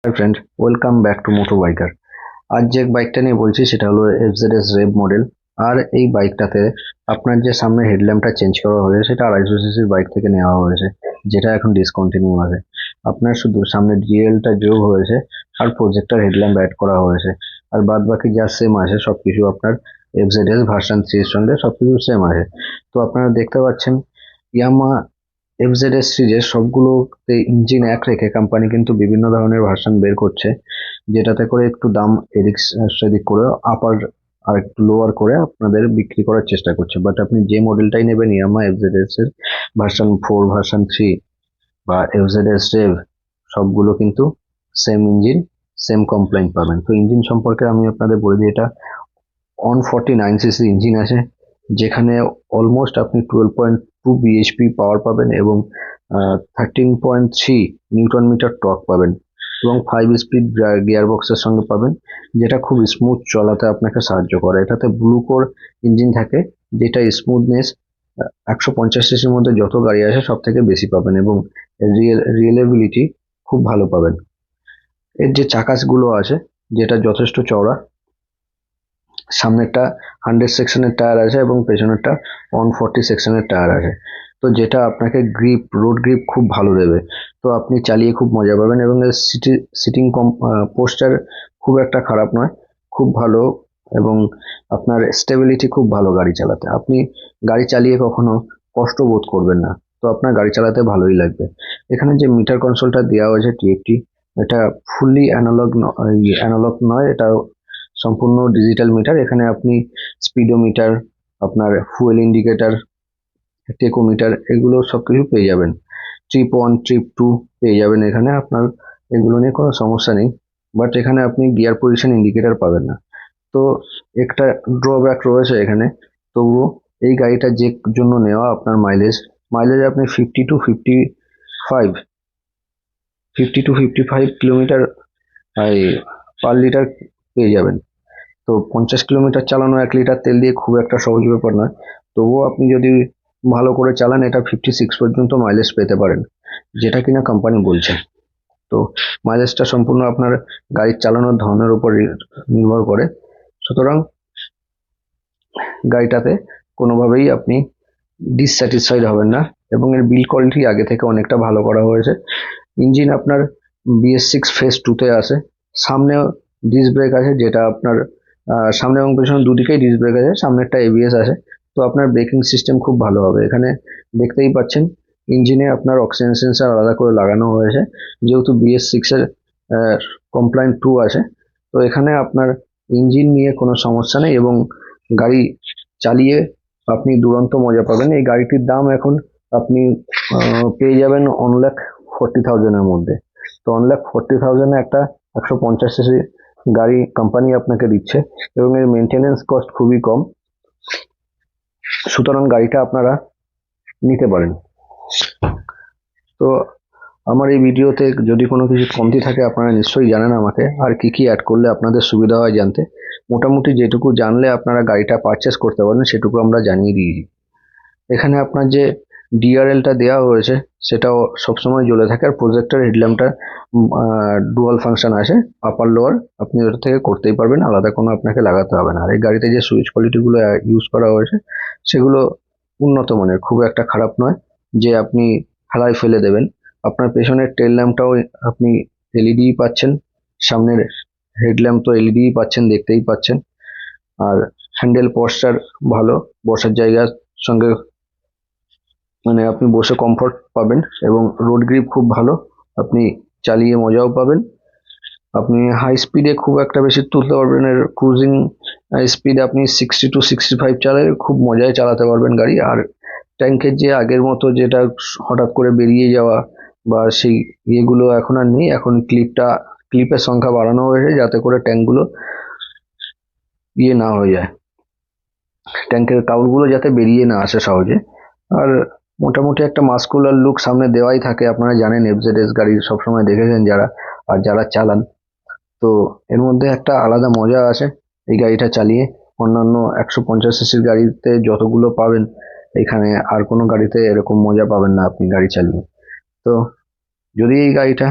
High friend, welcome back to moto biker. আজ যে বাইকটা নিয়ে বলছি সেটা হলো এফজেডএস রেভ মডেল। আর এই বাইকটাতে আপনার যে সামনে হেডল্যাম্পটা চেঞ্জ করা হয়েছে সেটা 250 সিসির বাইক থেকে নেওয়া হয়েছে, যেটা এখন ডিসকন্টিনিউ আছে। আপনার শুধু সামনে ডিএলটা যোগ হয়েছে আর প্রজেক্টর হেডল্যাম্প অ্যাড করা হয়েছে। আর বাদ বাকি যা সেম আছে সবকিছু আপনার এফজেডএস ভার্সন 3 এর সঙ্গে সবকিছু সেম আছে। তো আপনারা দেখতে পাচ্ছেন ইয়ামা এফজেডএস সিরিজের সবগুলোতে ইঞ্জিন এক রেখে কোম্পানি কিন্তু বিভিন্ন ধরনের ভার্সন বের করছে, যেটাতে করে একটু দাম এদিক সেদিক করে আপার আর একটু লোয়ার করে আপনাদের বিক্রি করার চেষ্টা করছে। বাট আপনি যে মডেলটাই নেবেন ইয়ামা এফজেডএস এর ভার্সন 4, ভার্সন 3 বা এফজেডএস রেভ, সবগুলো কিন্তু সেম ইঞ্জিন, সেম কমপ্লেন্ট পাবেন। তো ইঞ্জিন সম্পর্কে আমি আপনাদের বলে দিই, এটা 149 সিসি ইঞ্জিন আছে, যেখানে অলমোস্ট আপনি 12.2 বিএইচপি পাওয়ার পাবেন এবং 13.3 নিউটন মিটার টর্ক পাবেন এবং 5 স্পিড গিয়ার বক্সের সঙ্গে পাবেন, যেটা খুব স্মুথ চলাতে আপনাকে সাহায্য করে। এটাতে ব্লু কোর ইঞ্জিন থাকে, যেটা স্মুথনেস 150 সিসির মধ্যে যত গাড়ি আছে সব থেকে বেশি পাবেন এবং রিয়েলেবিলিটি খুব ভালো পাবেন। এর যে চাকাসগুলো আছে, যেটা যথেষ্ট চওড়া, সামনেরটা 100 সেকশনের টায়ার আছে এবং পেছনেরটা 140 সেকশনের টায়ার আছে। তো যেটা আপনাকে রোড গ্রিপ খুব ভালো দেবে। তো আপনি চালিয়ে খুব মজা পাবেন এবং এর সিটিং পোস্টার খুব একটা খারাপ নয়, খুব ভালো। এবং আপনার স্টেবিলিটি খুব ভালো গাড়ি চালাতে, আপনি গাড়ি চালিয়ে কখনো কষ্ট বোধ করবেন না। তো আপনার গাড়ি চালাতে ভালোই লাগবে। এখানে যে মিটার কনসোলটা দেওয়া হয়েছে টিএফটি, এটা ফুললি অ্যানালগ নয়, এটা সম্পূর্ণ ডিজিটাল মিটার। এখানে আপনি স্পিডোমিটার, আপনার ফুয়েল ইন্ডিকেটর, টেকোমিটার, এগুলো সবকিছু পেয়ে যাবেন। ট্রিপ 1, ট্রিপ 2 পেয়ে যাবেন এখানে, আপনার এগুলো নিয়ে কোনো সমস্যা নেই। বাট এখানে আপনি গিয়ার পজিশন ইন্ডিকেটর পাবেন না। তো একটা ড্রব্যাক রয়েছে এখানে। তবুও এই গাড়িটা যে জন্য নেওয়া, আপনার মাইলেজ আপনি 50 টু 55 কিলোমিটার পার লিটার পেয়ে যাবেন। তো 50 কিলোমিটার চালানো 1 লিটার তেল দিয়ে খুব একটা সহজ ব্যাপার নয়। তবুও আপনি যদি ভালো করে চালান, এটা 56 পর্যন্ত মাইলেজ পেতে পারেন, যেটা কিনা কোম্পানি বলছে। তো মাইলেজটা সম্পূর্ণ আপনার গাড়ির চালানোর ধরনের উপর নির্ভর করে। সুতরাং গাড়িটাতে কোনোভাবেই আপনি ডিসস্যাটিসফাইড হবেন না এবং এর বিল্ড কোয়ালিটি আগে থেকে অনেকটা ভালো করা হয়েছে। ইঞ্জিন আপনার BS6 ফেজ 2-তে আছে। সামনে ডিস্ক ব্রেক আছে, যেটা আপনার সামনে এবং পেছনে দুদিকেই ডিস্ক ব্রেক আছে, সামনেরটা ABS আছে। তো আপনার ব্রেকিং সিস্টেম খুব ভালো হবে। এখানে দেখতেই পাচ্ছেন ইঞ্জিনে আপনার অক্সিজেন সেন্সার আলাদা করে লাগানো হয়েছে, যেহেতু BS6 এর কমপ্লায়েন্ট 2 আছে। তো এখানে আপনার ইঞ্জিন নিয়ে কোনো সমস্যা নেই এবং গাড়ি চালিয়ে আপনি দুরন্ত মজা পাবেন। এই গাড়িটির দাম এখন আপনি পেয়ে যাবেন 1,40,000-এর মধ্যে। তো 1,40,000-এ একটা 150 সিসি গাড়ি কোম্পানি আপনাকে দিচ্ছে এবং এর মেনটেনেন্স কস্ট খুবই কম। সুতরাং গাড়িটা আপনারা নিতে পারেন। তো আমার এই ভিডিওতে যদি কোনো কিছু কমতি থাকে আপনারা নিশ্চয়ই জানেন আমাকে, আর কি কি অ্যাড করলে আপনাদের সুবিধা হয় জানতে। মোটামুটি যেটুকু জানলে আপনারা গাড়িটা পারচেস করতে পারেন সেটুকু আমরা জানিয়ে দিয়েছি। এখানে আপনার যে ডিআরএলটা দেওয়া হয়েছে সেটাও সবসময় জ্বলে থাকে, আর প্রজেক্টর হেডল্যাম্পটা ডুয়াল ফাংশন আছে, আপার লোয়ার আপনি ওটা থেকে করতেই পারবেন, আলাদা কোনো আপনাকে লাগাতে হবে না। আর এই গাড়িতে যে সুইচ কোয়ালিটিগুলো ইউজ করা হয়েছে সেগুলো উন্নত মানের, খুব একটা খারাপ নয় যে আপনি ফেলায় ফেলে দেবেন। আপনার পেছনের টেল ল্যাম্পটাও আপনি এলইডি পাচ্ছেন, সামনের হেডল্যাম্প তো এলইডি পাচ্ছেন, দেখতেই পাচ্ছেন। আর হ্যান্ডেল পশ্চার ভালো, বসার জায়গার সঙ্গে মানে আপনি বসে কমফর্ট পাবেন এবং রোড গ্রিপ খুব ভালো, আপনি চালিয়ে মজাও পাবেন। আপনি হাই স্পিডে খুব একটা বেশি তুলতে পারবেন, এর ক্রুজিং স্পিড আপনি 60 টু 65 চালালে খুব মজায় চালাতে পারবেন গাড়ি। আর ট্যাঙ্কের যে আগের মতো যেটা হঠাৎ করে বেরিয়ে যাওয়া বা সেই ইয়েগুলো এখন আর নেই। এখন ক্লিপের সংখ্যা বাড়ানো হয়েছে যাতে করে ট্যাঙ্কগুলো ইয়ে না হয়ে যায়, ট্যাঙ্কের কাউলগুলো যাতে বেরিয়ে না আসে সহজে। আর মোটামুটি একটা মাস্কুলার লুক সামনে দেওয়াই থাকে, আপনারা জানেন এফজেডএস গাড়ি সবসময় দেখেছেন যারা, আর যারা চালান। তো এর মধ্যে একটা আলাদা মজা আছে এই গাড়িটা চালিয়ে। অন্যান্য 150 সিসির গাড়িতে যতগুলো পাবেন, এখানে আর কোনো গাড়িতে এরকম মজা পাবেন না আপনি গাড়ি চালিয়ে। তো যদি এই গাড়িটা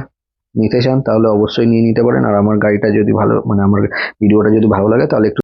নিতে চান তাহলে অবশ্যই নিয়ে নিতে পারেন। আর আমার গাড়িটা যদি ভালো, মানে আমার ভিডিওটা যদি ভালো লাগে তাহলে একটু